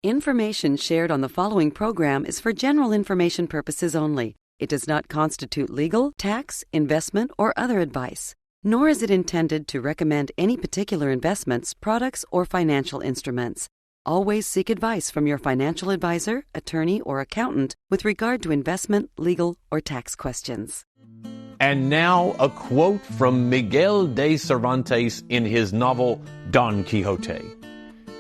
Information shared on the following program is for general information purposes only. It does not constitute legal, tax, investment, or other advice, nor is it intended to recommend any particular investments, products, or financial instruments. Always seek advice from your financial advisor, attorney, or accountant with regard to investment, legal, or tax questions. And now a quote from Miguel de Cervantes in his novel Don Quixote.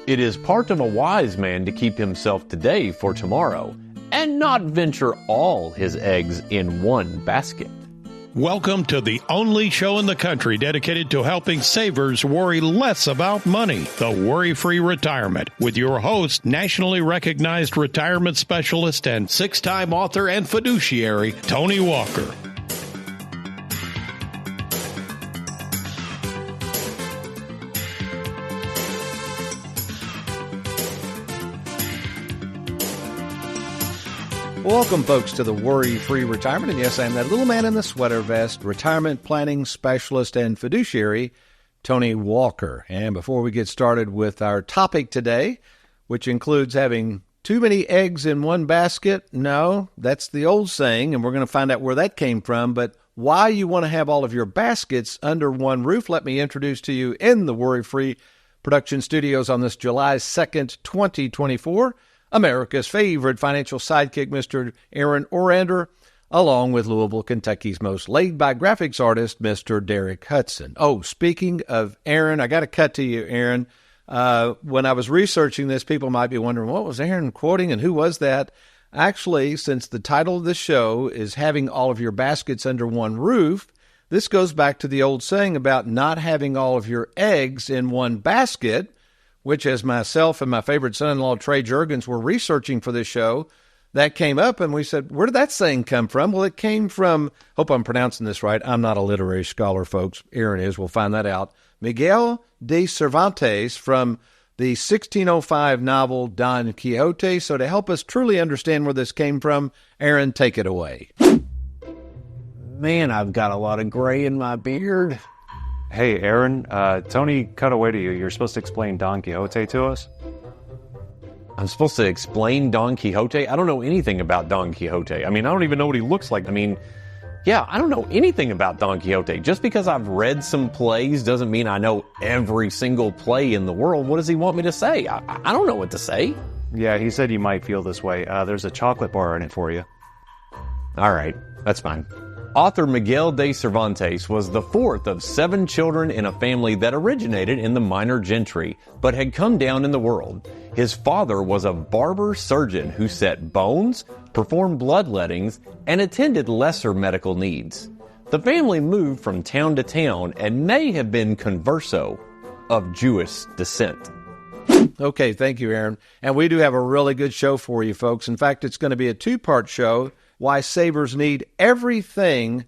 It is part of a wise man to keep himself today for tomorrow, and not venture all his eggs in one basket. Welcome to the only show in the country dedicated to helping savers worry less about money, the Worry-Free Retirement, with your host, nationally recognized retirement specialist and six-time author and fiduciary, Tony Walker. Welcome, folks, to the Worry-Free Retirement. And yes, I am that little man in the sweater vest, retirement planning specialist and fiduciary, Tony Walker. And before we get started with our topic today, which includes having too many eggs in one basket, no, that's the old saying, and we're going to find out where that came from. But why you want to have all of your baskets under one roof, let me introduce to you in the Worry-Free Production Studios on this July 2nd, 2024, America's favorite financial sidekick, Mr. Aaron Orander, along with Louisville, Kentucky's most laid-back graphics artist, Mr. Derek Hudson. Oh, speaking of Aaron, I got to cut to you, Aaron. When I was researching this, people might be wondering, what was Aaron quoting and who was that? Actually, since the title of the show is having all of your baskets under one roof, this goes back to the old saying about not having all of your eggs in one basket, which as myself and my favorite son-in-law, Trey Juergens, were researching for this show, that came up and we said, where did that saying come from? Well, it came from, hope I'm pronouncing this right. I'm not a literary scholar, folks. Aaron is. We'll find that out. Miguel de Cervantes from the 1605 novel Don Quixote. So to help us truly understand where this came from, Aaron, take it away. Man, I've got a lot of gray in my beard. Hey, Aaron, Tony cut away to you. You're supposed to explain Don Quixote to us? I'm supposed to explain Don Quixote? I don't know anything about Don Quixote. I don't even know what he looks like. I don't know anything about Don Quixote. Just because I've read some plays doesn't mean I know every single play in the world. What does he want me to say? I don't know what to say. Yeah, he said you might feel this way. There's a chocolate bar in it for you. All right, that's fine. Author Miguel de Cervantes was the fourth of 7 children in a family that originated in the minor gentry, but had come down in the world. His father was a barber surgeon who set bones, performed bloodlettings, and attended lesser medical needs. The family moved from town to town and may have been converso of Jewish descent. Okay, thank you, Aaron. And we do have a really good show for you, folks. In fact, it's going to be a 2-part show, why savers need everything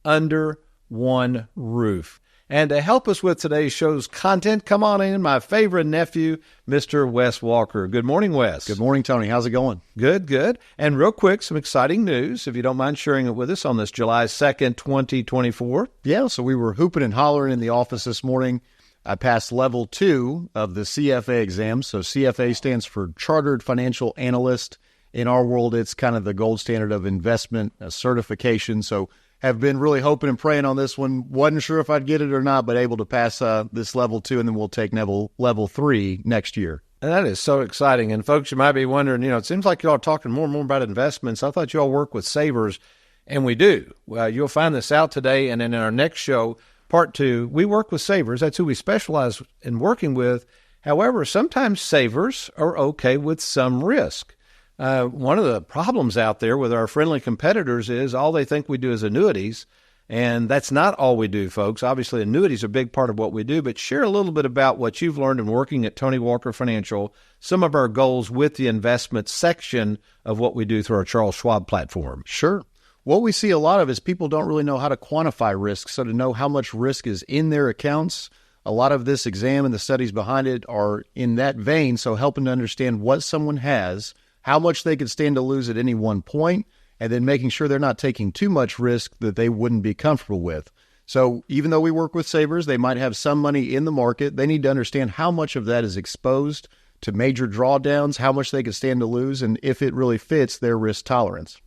under one roof. And to help us with today's show's content, come on in, my favorite nephew, Mr. Wes Walker. Good morning, Wes. Good morning, Tony. How's it going? Good, good. And real quick, some exciting news, if you don't mind sharing it with us on this July 2nd, 2024. Yeah, so we were hooping and hollering in the office this morning. I passed level 2 of the CFA exam. So CFA stands for Chartered Financial Analyst. In our world, it's kind of the gold standard of investment certification. So have been really hoping and praying on this one. Wasn't sure if I'd get it or not, but able to pass this level 2, and then we'll take level 3 next year. And that is so exciting. And folks, you might be wondering, it seems like y'all are talking more and more about investments. I thought y'all work with savers, and we do. Well, you'll find this out today, and then in our next show, part 2, we work with savers. That's who we specialize in working with. However, sometimes savers are okay with some risk. One of the problems out there with our friendly competitors is all they think we do is annuities, and that's not all we do, folks. Obviously, annuities are a big part of what we do, but share a little bit about what you've learned in working at Tony Walker Financial, some of our goals with the investment section of what we do through our Charles Schwab platform. Sure. What we see a lot of is people don't really know how to quantify risk, so to know how much risk is in their accounts, a lot of this exam and the studies behind it are in that vein, so helping to understand what someone has, how much they could stand to lose at any one point, and then making sure they're not taking too much risk that they wouldn't be comfortable with. So even though we work with savers, they might have some money in the market. They need to understand how much of that is exposed to major drawdowns, how much they could stand to lose, and if it really fits their risk tolerance.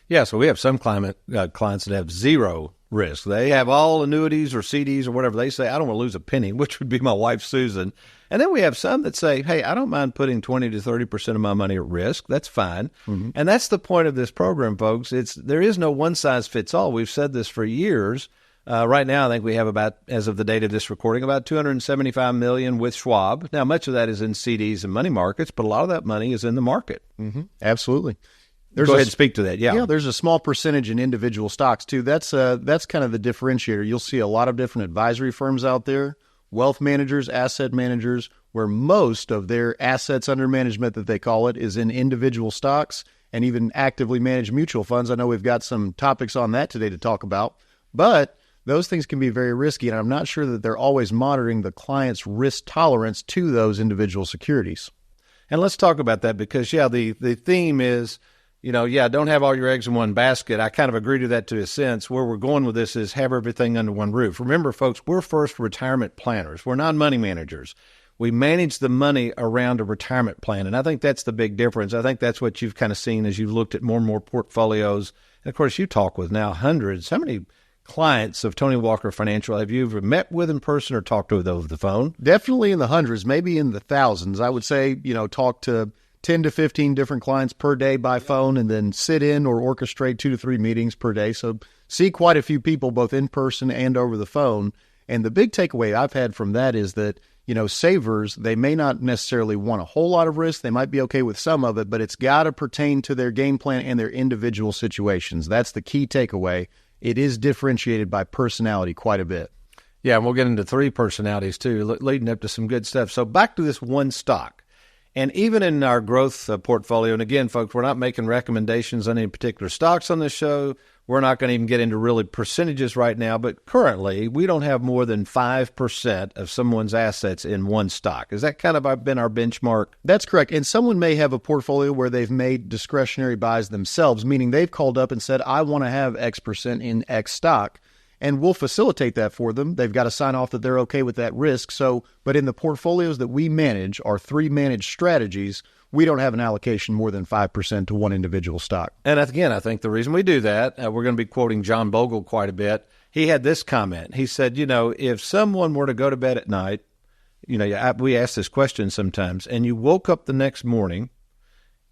Yeah, so we have some clients that have zero risk. They have all annuities or CDs or whatever. They say, I don't want to lose a penny, which would be my wife, Susan. And then we have some that say, hey, I don't mind putting 20 to 30% of my money at risk. That's fine. Mm-hmm. And that's the point of this program, folks. There is no one size fits all. We've said this for years. Right now, I think we have about, as of the date of this recording, about $275 million with Schwab. Now, much of that is in CDs and money markets, but a lot of that money is in the market. Mm-hmm. Absolutely. Go ahead and speak to that. Yeah, there's a small percentage in individual stocks, too. That's kind of the differentiator. You'll see a lot of different advisory firms out there, wealth managers, asset managers, where most of their assets under management, that they call it, is in individual stocks and even actively managed mutual funds. I know we've got some topics on that today to talk about, but those things can be very risky, and I'm not sure that they're always monitoring the client's risk tolerance to those individual securities. And let's talk about that because, the theme is, don't have all your eggs in one basket. I kind of agree to that to a sense. Where we're going with this is have everything under one roof. Remember, folks, we're first retirement planners. We're not money managers. We manage the money around a retirement plan, and I think that's the big difference. I think that's what you've kind of seen as you've looked at more and more portfolios. And, of course, you talk with now hundreds. How many clients of Tony Walker Financial have you ever met with in person or talked to over the phone? Definitely in the hundreds, maybe in the thousands. I would say, talk to 10 to 15 different clients per day by phone and then sit in or orchestrate 2 to 3 meetings per day. So see quite a few people both in person and over the phone. And the big takeaway I've had from that is that, savers, they may not necessarily want a whole lot of risk. They might be okay with some of it, but it's got to pertain to their game plan and their individual situations. That's the key takeaway. It is differentiated by personality quite a bit. Yeah, and we'll get into 3 personalities too, leading up to some good stuff. So back to this one stock. And even in our growth portfolio, and again, folks, we're not making recommendations on any particular stocks on this show. We're not going to even get into really percentages right now, but currently we don't have more than 5% of someone's assets in one stock. Is that kind of been our benchmark? That's correct. And someone may have a portfolio where they've made discretionary buys themselves, meaning they've called up and said, I want to have X percent in X stock. And we'll facilitate that for them. They've got to sign off that they're okay with that risk. But in the portfolios that we manage, our 3 managed strategies, we don't have an allocation more than 5% to one individual stock. And again, I think the reason we do that, we're going to be quoting John Bogle quite a bit. He had this comment. He said, if someone were to go to bed at night, we ask this question sometimes, and you woke up the next morning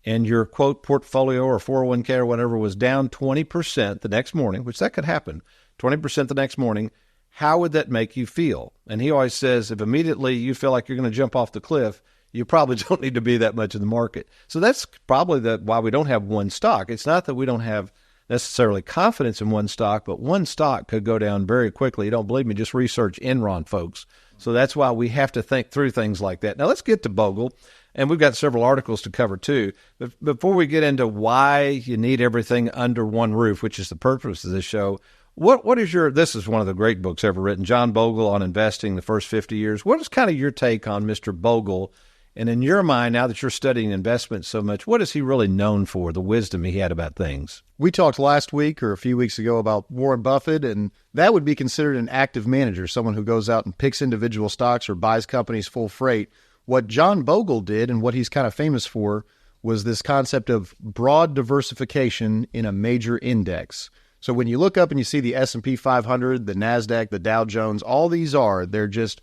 and your, quote, portfolio or 401k or whatever was down 20% the next morning, which that could happen, 20% the next morning, how would that make you feel? And he always says, if immediately you feel like you're going to jump off the cliff, you probably don't need to be that much in the market. So that's probably why we don't have one stock. It's not that we don't have necessarily confidence in one stock, but one stock could go down very quickly. You don't believe me? Just research Enron, folks. So that's why we have to think through things like that. Now let's get to Bogle, and we've got several articles to cover too. But before we get into why you need everything under one roof, which is the purpose of this show, what is this is one of the great books ever written, John Bogle on Investing, the First 50 Years. What is kind of your take on Mr. Bogle? And in your mind, now that you're studying investment so much, what is he really known for, the wisdom he had about things? We talked last week or a few weeks ago about Warren Buffett, and that would be considered an active manager, someone who goes out and picks individual stocks or buys companies full freight. What John Bogle did and what he's kind of famous for was this concept of broad diversification in a major index. So when you look up and you see the S&P 500, the NASDAQ, the Dow Jones, all these they're just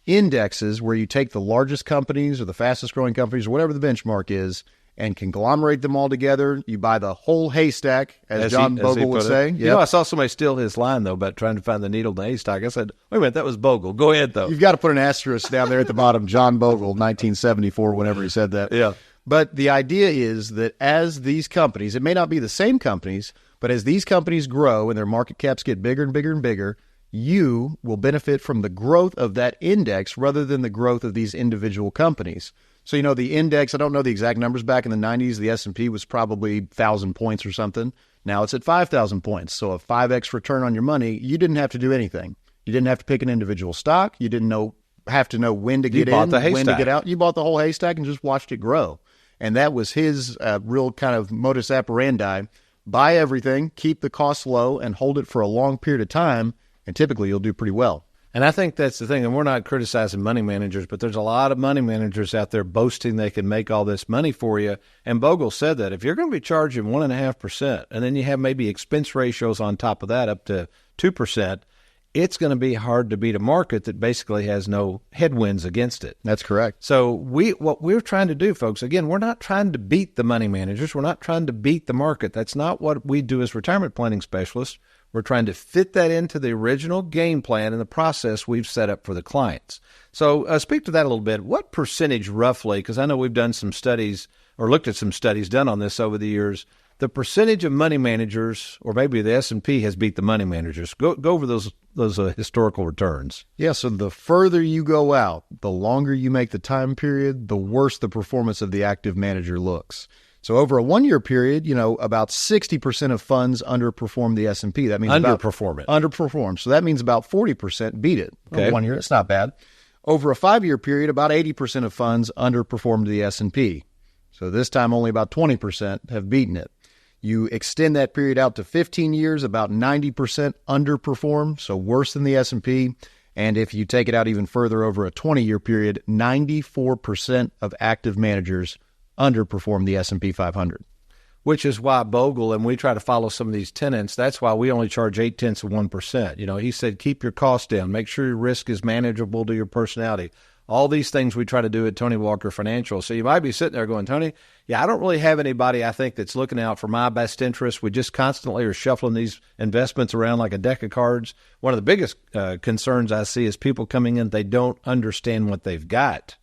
indexes where you take the largest companies or the fastest growing companies or whatever the benchmark is and conglomerate them all together. You buy the whole haystack, as John Bogle would say. Yep. I saw somebody steal his line, though, about trying to find the needle in the haystack. I said, wait a minute, that was Bogle. Go ahead, though. You've got to put an asterisk down there at the bottom. John Bogle, 1974, whenever he said that. Yeah. But the idea is that as these companies, it may not be the same companies, but as these companies grow and their market caps get bigger and bigger and bigger, you will benefit from the growth of that index rather than the growth of these individual companies. So, the index, I don't know the exact numbers. Back in the 90s, the S&P was probably 1,000 points or something. Now it's at 5,000 points. So a 5x return on your money, you didn't have to do anything. You didn't have to pick an individual stock. You didn't have to know when to get in, when to get out. You bought the whole haystack and just watched it grow. And that was his real kind of modus operandi. Buy everything, keep the costs low, and hold it for a long period of time, and typically you'll do pretty well. And I think that's the thing, and we're not criticizing money managers, but there's a lot of money managers out there boasting they can make all this money for you. And Bogle said that if you're going to be charging 1.5%, and then you have maybe expense ratios on top of that up to 2%, it's going to be hard to beat a market that basically has no headwinds against it. That's correct. So what we're trying to do, folks, again, we're not trying to beat the money managers. We're not trying to beat the market. That's not what we do as retirement planning specialists. We're trying to fit that into the original game plan and the process we've set up for the clients. So speak to that a little bit. What percentage roughly, because I know we've done some studies or looked at some studies done on this over the years, the percentage of money managers, or maybe the S&P has beat the money managers. Go over those historical returns. Yeah, so the further you go out, the longer you make the time period, the worse the performance of the active manager looks. So over a 1-year period, about 60% of funds underperform the S&P. That means underperform. So that means about 40% beat it. Okay. 1 year, it's not bad. Over a 5-year period, about 80% of funds underperformed the S&P. So this time only about 20% have beaten it. You extend that period out to 15 years, about 90% underperform, so worse than the S&P. And if you take it out even further over a 20-year period, 94% of active managers underperform the S&P 500. Which is why Bogle, and we try to follow some of these tenets, that's why we only charge 0.8%. He said, keep your costs down. Make sure your risk is manageable to your personality. All these things we try to do at Tony Walker Financial. So you might be sitting there going, Tony, I don't really have anybody I think that's looking out for my best interest. We just constantly are shuffling these investments around like a deck of cards. One of the biggest concerns I see is people coming in, they don't understand what they've got,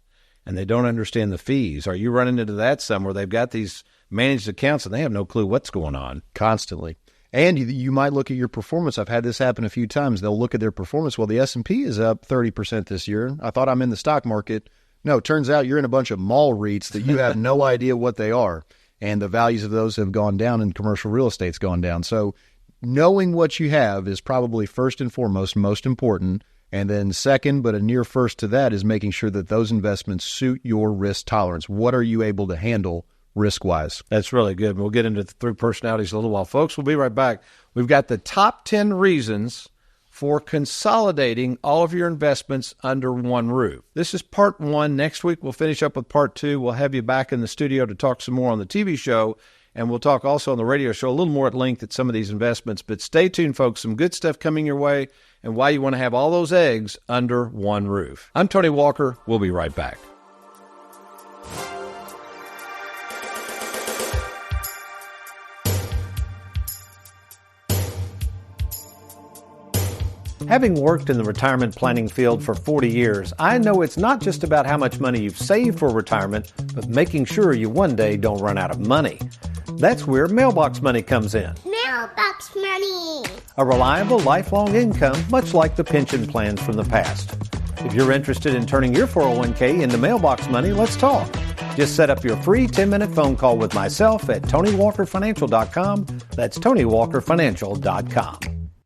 and they don't understand the fees. Are you running into that somewhere? They've got these managed accounts, and they have no clue what's going on. Constantly. And you might look at your performance. I've had this happen a few times. They'll look at their performance. Well, the S&P is up 30% this year. I thought I'm in the stock market. No, it turns out you're in a bunch of mall REITs that you have no idea what they are. And the values of those have gone down and commercial real estate's gone down. So knowing what you have is probably first and foremost most important. And then second, but a near first to that, is making sure that those investments suit your risk tolerance. What are you able to handle risk-wise? That's really good. We'll get into the 3 personalities in a little while. Folks, we'll be right back. We've got the top 10 reasons for consolidating all of your investments under one roof. This is part 1. Next week, we'll finish up with part 2. We'll have you back in the studio to talk some more on the TV show, and we'll talk also on the radio show a little more at length at some of these investments. But stay tuned, folks. Some good stuff coming your way, and why you want to have all those eggs under one roof. I'm Tony Walker. We'll be right back. Having worked in the retirement planning field for 40 years, I know it's not just about how much money you've saved for retirement, but making sure you one day don't run out of money. That's where mailbox money comes in. Mailbox money! A reliable, lifelong income, much like the pension plans from the past. If you're interested in turning your 401k into mailbox money, let's talk. Just set up your free 10-minute phone call with myself at TonyWalkerFinancial.com. That's TonyWalkerFinancial.com.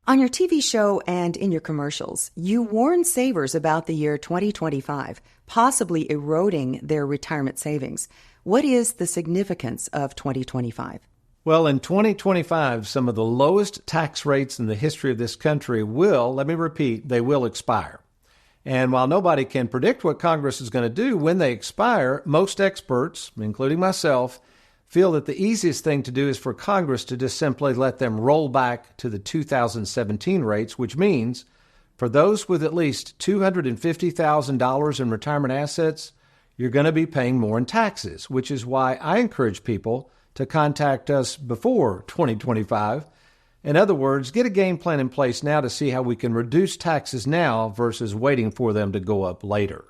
On your TV show and in your commercials, you warn savers about the year 2025, possibly eroding their retirement savings. What is the significance of 2025? Well, in 2025, some of the lowest tax rates in the history of this country will, let me repeat, they will expire. And while nobody can predict what Congress is going to do when they expire, most experts, including myself, feel that the easiest thing to do is for Congress to just simply let them roll back to the 2017 rates, which means for those with at least $250,000 in retirement assets, you're going to be paying more in taxes, which is why I encourage people to contact us before 2025. In other words, get a game plan in place now to see how we can reduce taxes now versus waiting for them to go up later.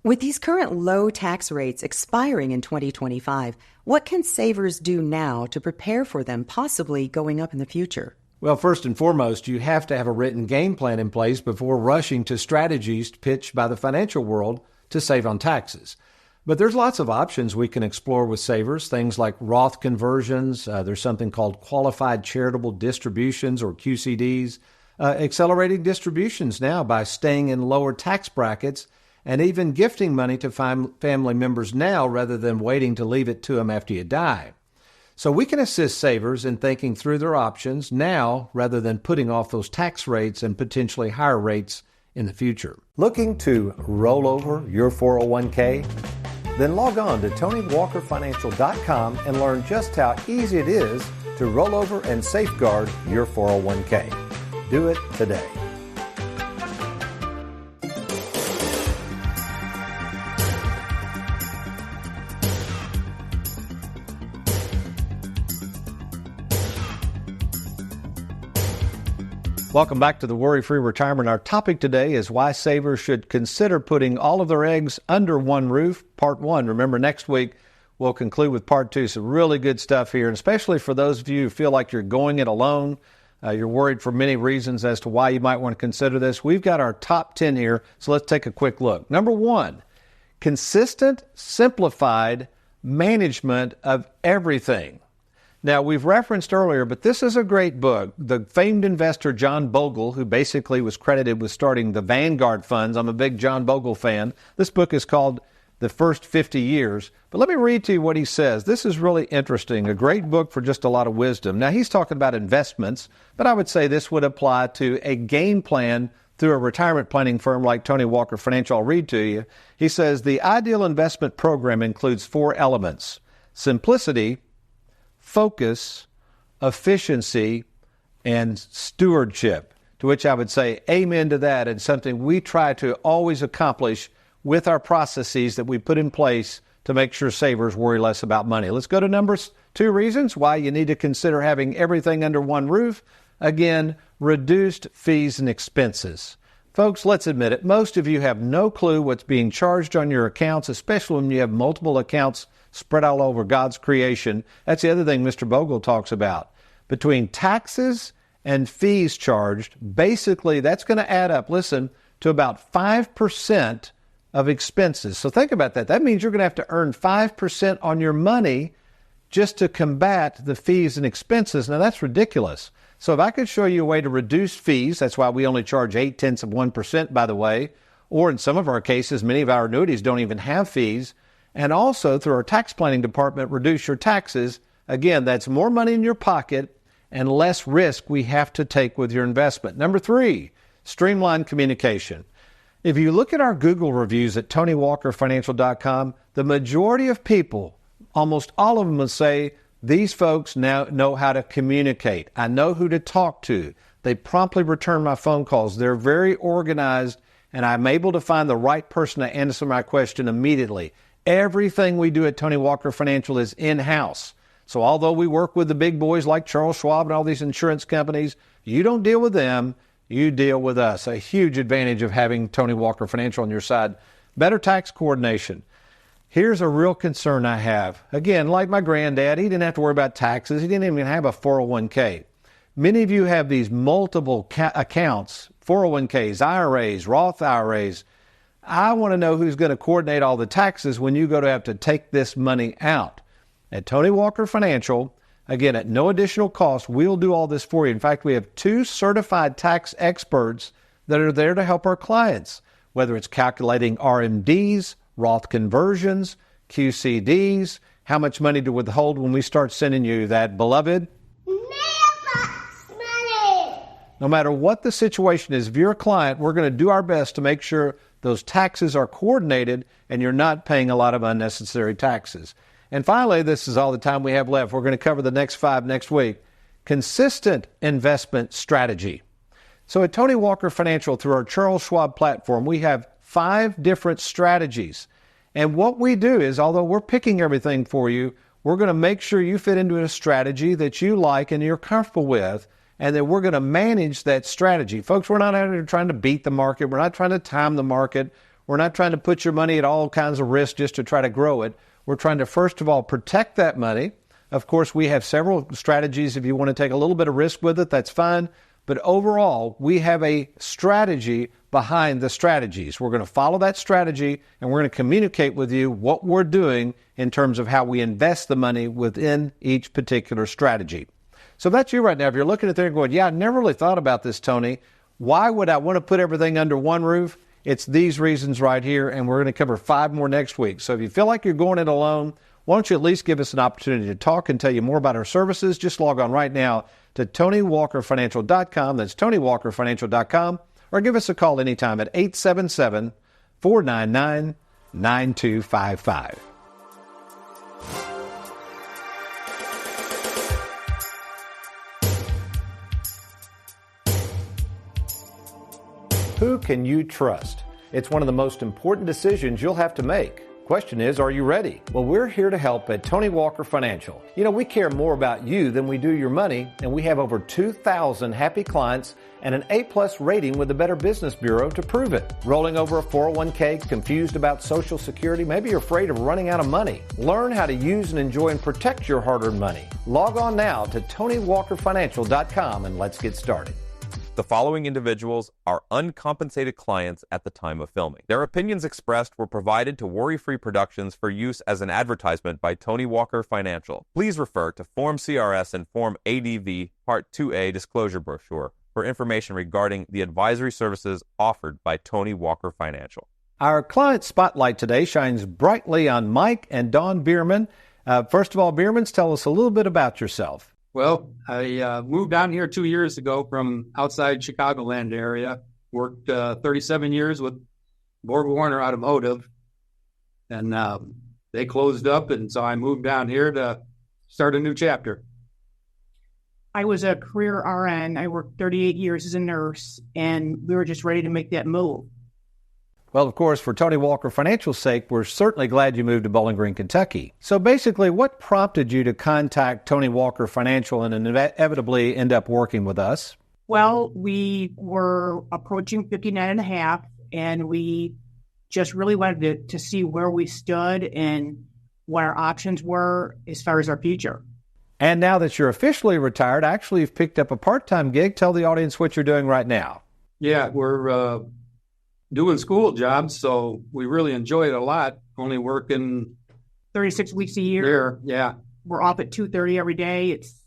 With these current low tax rates expiring in 2025, what can savers do now to prepare for them possibly going up in the future? Well, first and foremost, you have to have a written game plan in place before rushing to strategies pitched by the financial world to save on taxes. But there's lots of options we can explore with savers, things like Roth conversions. There's something called qualified charitable distributions, or QCDs, accelerating distributions now by staying in lower tax brackets, and even gifting money to family members now rather than waiting to leave it to them after you die. So we can assist savers in thinking through their options now rather than putting off those tax rates and potentially higher rates in the future. Looking to roll over your 401k? Then log on to TonyWalkerFinancial.com and learn just how easy it is to roll over and safeguard your 401k. Do it today. Welcome back to the Worry-Free Retirement. Our topic today is why savers should consider putting all of their eggs under one roof, part one. Remember, next week we'll conclude with part two. Some really good stuff here, and especially for those of you who feel like you're going it alone. You're worried for many reasons as to why you might want to consider this. We've got our top 10 here, so let's take a quick look. Number one, consistent, simplified management of everything. Now, we've referenced earlier, but this is a great book. The famed investor John Bogle, who basically was credited with starting the Vanguard funds. I'm a big John Bogle fan. This book is called The First 50 Years. But let me read to you what he says. This is really interesting, a great book for just a lot of wisdom. Now, he's talking about investments, but I would say this would apply to a game plan through a retirement planning firm like Tony Walker Financial. I'll read to you. He says, the ideal investment program includes 4 elements: simplicity, focus, efficiency, and stewardship, to which I would say amen to that, and something we try to always accomplish with our processes that we put in place to make sure savers worry less about money. Let's go to number 2 reasons why you need to consider having everything under one roof. Again, reduced fees and expenses. Folks, let's admit it, most of you have no clue what's being charged on your accounts, especially when you have multiple accounts spread all over God's creation. That's the other thing Mr. Bogle talks about. Between taxes and fees charged, basically that's going to add up, listen, to about 5% of expenses. So think about that. That means you're going to have to earn 5% on your money just to combat the fees and expenses. Now that's ridiculous. So if I could show you a way to reduce fees, that's why we only charge 0.8%, by the way, or in some of our cases, many of our annuities don't even have fees, and also through our tax planning department, reduce your taxes. Again, that's more money in your pocket and less risk we have to take with your investment. Number 3, streamline communication. If you look at our Google reviews at TonyWalkerFinancial.com, the majority of people, almost all of them, will say, these folks now know how to communicate. I know who to talk to. They promptly return my phone calls. They're very organized, and I'm able to find the right person to answer my question immediately. Everything we do at Tony Walker Financial is in-house. So although we work with the big boys like Charles Schwab and all these insurance companies, you don't deal with them, you deal with us. A huge advantage of having Tony Walker Financial on your side. Better tax coordination. Here's a real concern I have. Again, like my granddad, he didn't have to worry about taxes. He didn't even have a 401k. Many of you have these multiple accounts, 401ks, IRAs, Roth IRAs. I want to know who's going to coordinate all the taxes when you go to have to take this money out. At Tony Walker Financial, again, at no additional cost, we'll do all this for you. In fact, we have 2 certified tax experts that are there to help our clients, whether it's calculating RMDs, Roth conversions, QCDs, how much money to withhold when we start sending you that beloved mailbox money. No matter what the situation is, if you're a client, we're going to do our best to make sure those taxes are coordinated and you're not paying a lot of unnecessary taxes. And finally, this is all the time we have left. We're going to cover the next 5 next week. Consistent investment strategy. So at Tony Walker Financial, through our Charles Schwab platform, we have 5 different strategies. And what we do is, although we're picking everything for you, we're going to make sure you fit into a strategy that you like and you're comfortable with, and that we're going to manage that strategy. Folks, we're not out here trying to beat the market. We're not trying to time the market. We're not trying to put your money at all kinds of risk just to try to grow it. We're trying to, first of all, protect that money. Of course, we have several strategies. If you want to take a little bit of risk with it, that's fine. But overall, we have a strategy behind the strategies. We're going to follow that strategy, and we're going to communicate with you what we're doing in terms of how we invest the money within each particular strategy. So if that's you right now, if you're looking at there and going, yeah, I never really thought about this, Tony. Why would I want to put everything under one roof? It's these reasons right here, and we're going to cover 5 more next week. So if you feel like you're going it alone, why don't you at least give us an opportunity to talk and tell you more about our services? Just log on right now to TonyWalkerFinancial.com. That's TonyWalkerFinancial.com. or give us a call anytime at 877-499-9255. Who can you trust? It's one of the most important decisions you'll have to make. Question is, are you ready? Well, we're here to help at Tony Walker Financial. You know, we care more about you than we do your money, and we have over 2,000 happy clients and an A-plus rating with the Better Business Bureau to prove it. Rolling over a 401k, confused about Social Security, maybe you're afraid of running out of money. Learn how to use and enjoy and protect your hard-earned money. Log on now to TonyWalkerFinancial.com and let's get started. The following individuals are uncompensated clients at the time of filming. Their opinions expressed were provided to Worry-Free Productions for use as an advertisement by Tony Walker Financial. Please refer to Form CRS and Form ADV Part 2A Disclosure Brochure for information regarding the advisory services offered by Tony Walker Financial. Our client spotlight today shines brightly on Mike and Dawn Bierman. First of all, Biermans, tell us a little bit about yourself. Well, I moved down here 2 years ago from outside Chicagoland area. Worked 37 years with Borg Warner Automotive, and they closed up, and so I moved down here to start a new chapter. I was a career RN. I worked 38 years as a nurse, and we were just ready to make that move. Well, of course, for Tony Walker Financial's sake, we're certainly glad you moved to Bowling Green, Kentucky. So basically, what prompted you to contact Tony Walker Financial and inevitably end up working with us? Well, we were approaching 59 and a half, and we just really wanted to see where we stood and what our options were as far as our future. And now that you're officially retired, actually you've picked up a part-time gig. Tell the audience what you're doing right now. Yeah, we're doing school jobs, so we really enjoy it a lot. Only working 36 weeks a year. Yeah. We're off at 2:30 every day. It's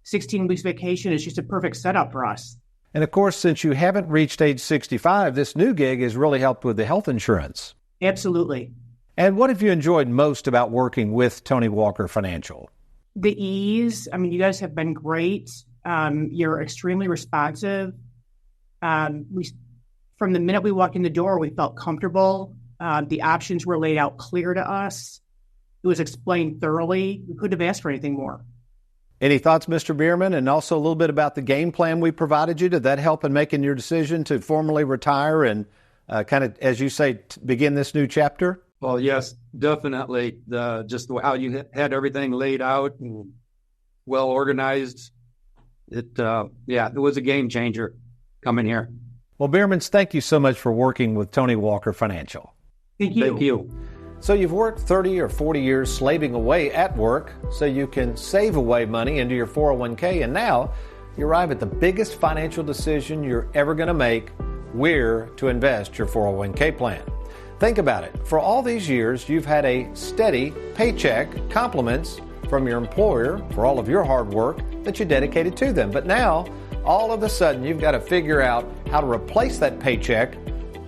16 weeks vacation. It's just a perfect setup for us. And of course, since you haven't reached age 65, this new gig has really helped with the health insurance. Absolutely. And what have you enjoyed most about working with Tony Walker Financial? The ease. I mean, you guys have been great. You're extremely responsive. From the minute we walked in the door, we felt comfortable. The options were laid out clear to us. It was explained thoroughly. We couldn't have asked for anything more. Any thoughts, Mr. Bierman? And also a little bit about the game plan we provided you. Did that help in making your decision to formally retire and kind of, as you say, begin this new chapter? Well, yes, definitely. Just how you had everything laid out and well organized. It was a game changer coming here. Well, Biermans, thank you so much for working with Tony Walker Financial. Thank you. Thank you. So you've worked 30 or 40 years slaving away at work so you can save away money into your 401k, and now you arrive at the biggest financial decision you're ever going to make, where to invest your 401k plan. Think about it. For all these years, you've had a steady paycheck, compliments from your employer for all of your hard work that you dedicated to them. But now, all of a sudden, you've got to figure out how to replace that paycheck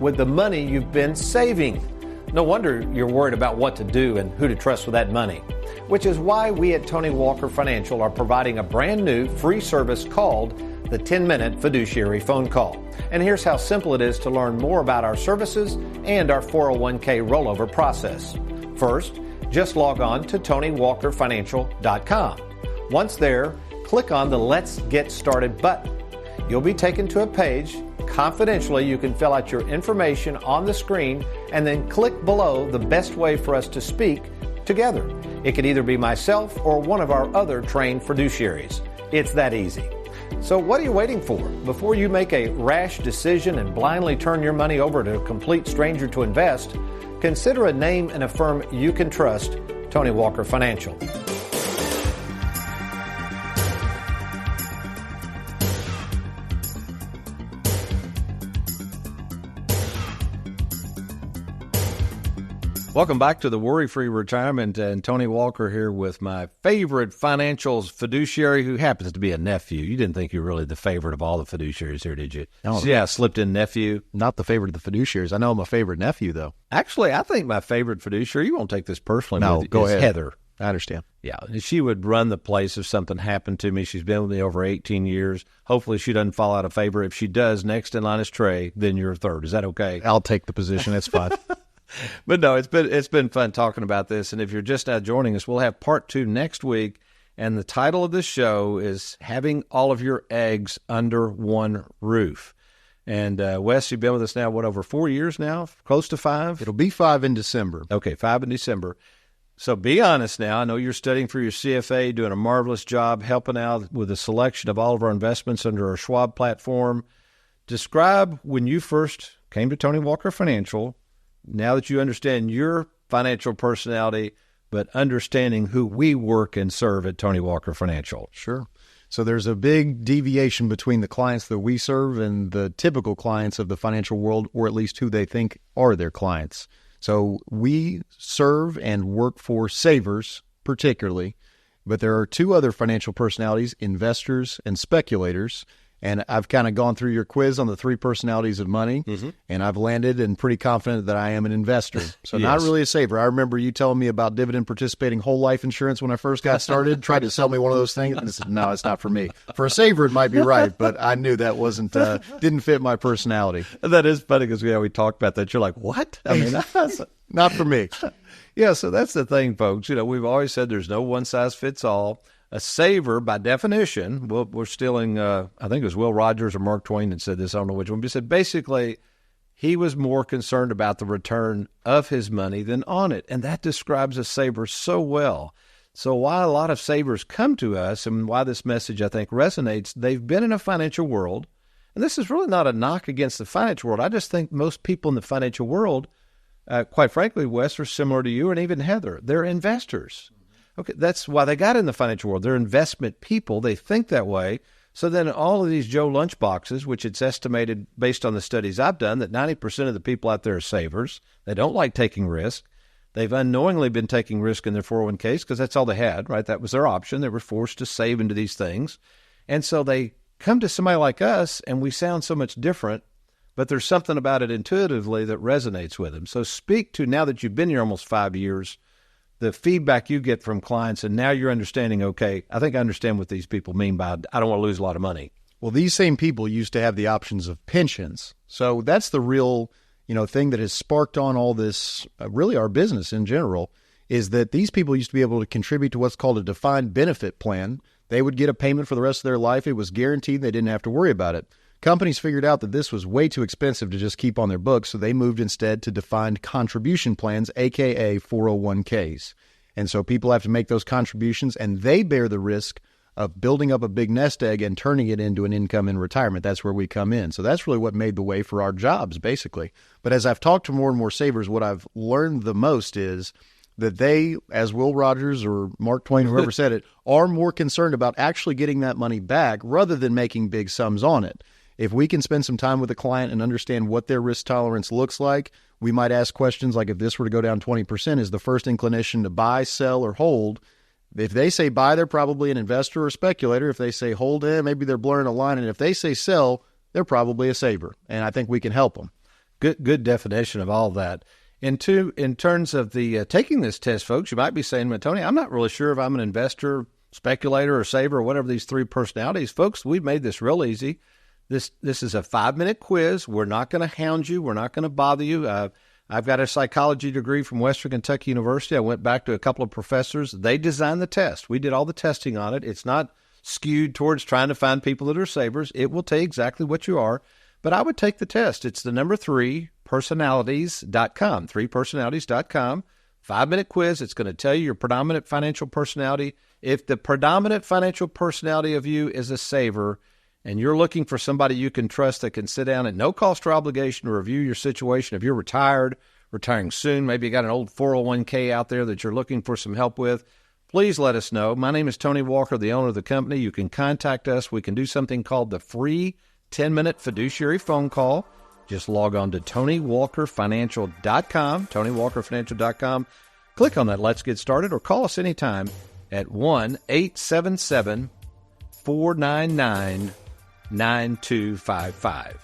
with the money you've been saving. No wonder you're worried about what to do and who to trust with that money, which is why we at Tony Walker Financial are providing a brand new free service called the 10-Minute Fiduciary Phone Call. And here's how simple it is to learn more about our services and our 401k rollover process. First, just log on to TonyWalkerFinancial.com. Once there, click on the Let's Get Started button. You'll be taken to a page. Confidentially, you can fill out your information on the screen and then click below the best way for us to speak together. It could either be myself or one of our other trained fiduciaries. It's that easy. So what are you waiting for? Before you make a rash decision and blindly turn your money over to a complete stranger to invest, consider a name and a firm you can trust, Tony Walker Financial. Welcome back to the Worry-Free Retirement, and Tony Walker here with my favorite financials fiduciary who happens to be a nephew. You didn't think you were really the favorite of all the fiduciaries here, did you? No. Yeah, slipped in nephew. Not the favorite of the fiduciaries. I know I'm a favorite nephew, though. Actually, I think my favorite fiduciary, you won't take this personally, No, with, go is ahead. Heather. I understand. Yeah, she would run the place if something happened to me. She's been with me over 18 years. Hopefully she doesn't fall out of favor. If she does, next in line is Trey, then you're third. Is that okay? I'll take the position. It's fine. But no, it's been fun talking about this. And if you're just now joining us, we'll have part 2 next week. And the title of this show is Having All of Your Eggs Under One Roof. And Wes, you've been with us now, over 4 years now? Close to 5? It'll be 5 in December. Okay, 5 in December. So be honest now. I know you're studying for your CFA, doing a marvelous job helping out with the selection of all of our investments under our Schwab platform. Describe when you first came to Tony Walker Financial, now that you understand your financial personality, but understanding who we work and serve at Tony Walker Financial. Sure. So there's a big deviation between the clients that we serve and the typical clients of the financial world, or at least who they think are their clients. So we serve and work for savers particularly, but there are 2 other financial personalities, investors and speculators. And I've kind of gone through your quiz on the 3 personalities of money, and I've landed and pretty confident that I am an investor. So Yes. not really a saver. I remember you telling me about dividend participating whole life insurance when I first got started, tried to sell me one of those things, and I said, no, it's not for me. For a saver, it might be right, but I knew that wasn't didn't fit my personality. That is funny because we talked about that. You're like, what? I mean, Not for me. Yeah, so that's the thing, folks. We've always said there's no one size fits all. A saver, by definition, we're stealing, I think it was Will Rogers or Mark Twain that said this, I don't know which one, but he said basically he was more concerned about the return of his money than on it. And that describes a saver so well. So why a lot of savers come to us and why this message, I think, resonates, they've been in a financial world. And this is really not a knock against the financial world. I just think most people in the financial world, quite frankly, Wes, are similar to you and even Heather. They're investors. Okay, that's why they got in the financial world. They're investment people. They think that way. So then all of these Joe lunchboxes, which it's estimated based on the studies I've done, that 90% of the people out there are savers. They don't like taking risk. They've unknowingly been taking risk in their 401ks because that's all they had, right? That was their option. They were forced to save into these things. And so they come to somebody like us, and we sound so much different, but there's something about it intuitively that resonates with them. So speak to, now that you've been here almost 5 years, the feedback you get from clients, and now you're understanding, okay, I think I understand what these people mean by I don't want to lose a lot of money. Well, these same people used to have the options of pensions. So that's the real, thing that has sparked on all this, really our business in general, is that these people used to be able to contribute to what's called a defined benefit plan. They would get a payment for the rest of their life. It was guaranteed. They didn't have to worry about it. Companies figured out that this was way too expensive to just keep on their books, so they moved instead to defined contribution plans, aka 401ks. And so people have to make those contributions, and they bear the risk of building up a big nest egg and turning it into an income in retirement. That's where we come in. So that's really what made the way for our jobs, basically. But as I've talked to more and more savers, what I've learned the most is that they, as Will Rogers or Mark Twain, whoever said it, are more concerned about actually getting that money back rather than making big sums on it. If we can spend some time with a client and understand what their risk tolerance looks like, we might ask questions like, if this were to go down 20%, is the first inclination to buy, sell, or hold? If they say buy, they're probably an investor or speculator. If they say hold, maybe they're blurring a line. And if they say sell, they're probably a saver. And I think we can help them. Good definition of all that. In terms of the taking this test, folks, you might be saying, well, Tony, I'm not really sure if I'm an investor, speculator, or saver, or whatever these 3 personalities. Folks, we've made this real easy. This is a 5-minute quiz. We're not going to hound you. We're not going to bother you. I've got a psychology degree from Western Kentucky University. I went back to a couple of professors. They designed the test. We did all the testing on it. It's not skewed towards trying to find people that are savers. It will tell you exactly what you are. But I would take the test. It's the number 3, personalities.com, 3personalities.com. 5-minute quiz. It's going to tell you your predominant financial personality. If the predominant financial personality of you is a saver, and you're looking for somebody you can trust that can sit down at no cost or obligation to review your situation, if you're retired, retiring soon, maybe you got an old 401k out there that you're looking for some help with, please let us know. My name is Tony Walker, the owner of the company. You can contact us. We can do something called the free 10-minute fiduciary phone call. Just log on to TonyWalkerFinancial.com, TonyWalkerFinancial.com. Click on that Let's Get Started, or call us anytime at 1-877-499-9255.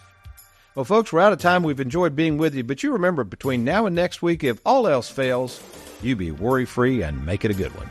Well, folks, we're out of time. We've enjoyed being with you, but you remember, between now and next week, if all else fails, you be worry-free and make it a good one.